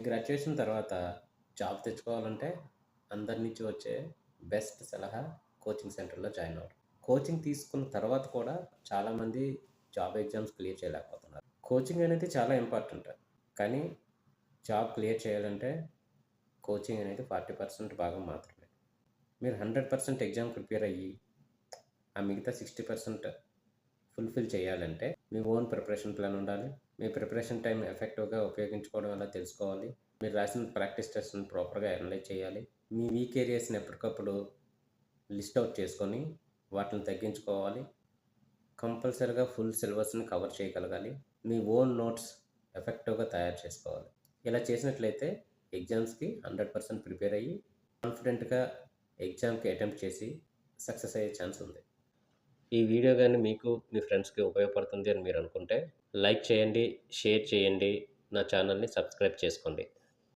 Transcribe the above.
Graduation తర్వాత job తెచ్చుకోవాలంటే అందరి నుంచి వచ్చే బెస్ట్ సలహా కోచింగ్ సెంటర్‌లో జాయిన్ అవ్వడం. కోచింగ్ తీసుకున్న తర్వాత కూడా చాలామంది జాబ్ ఎగ్జామ్స్ క్లియర్ చేయలేకపోతున్నారు. కోచింగ్ అనేది చాలా ఇంపార్టెంట్. కానీ జాబ్ క్లియర్ చేయాలంటే కోచింగ్ అనేది 40% భాగం మాత్రమే. మీరు 100% ఎగ్జామ్ ప్రిపేర్ అయ్యి, ఆ మిగతా 60% ఫుల్‌ఫిల్ చేయాలంటే మీ ఓన్ ప్రిపరేషన్ ప్లాన్ ఉండాలి. మీ ప్రిపరేషన్ టైం ఎఫెక్టివ్‌గా ఉపయోగించుకోవడం ఎలా తెలుసుకోవాలి. మీరు రాసిన ప్రాక్టీస్ టెస్ట్‌ని ప్రాపర్‌గా అనలైజ్ చేయాలి. మీ వీక్ ఏరియాస్‌ని ఎప్పటికప్పుడు లిస్ట్ ఔట్ చేసుకొని వాటిని తగ్గించుకోవాలి. కంపల్సరీగా ఫుల్ సిలబస్‌ని కవర్ చేయగలగాలి. మీ ఓన్ నోట్స్ ఎఫెక్టివ్‌గా తయారు చేసుకోవాలి. ఇలా చేసినట్లయితే ఎగ్జామ్స్‌కి 100% ప్రిపేర్ అయ్యి కాన్ఫిడెంట్‌గా ఎగ్జామ్‌కి అటెంప్ట్ చేసి సక్సెస్ అయ్యే ఛాన్స్ ఉంది. ఈ వీడియో గాని మీకు, మీ ఫ్రెండ్స్‌కి ఉపయోగపడుతుంది అని మీరు అనుకుంటే లైక్ చేయండి, షేర్ చేయండి, నా ఛానల్‌ని సబ్స్క్రైబ్ చేసుకోండి.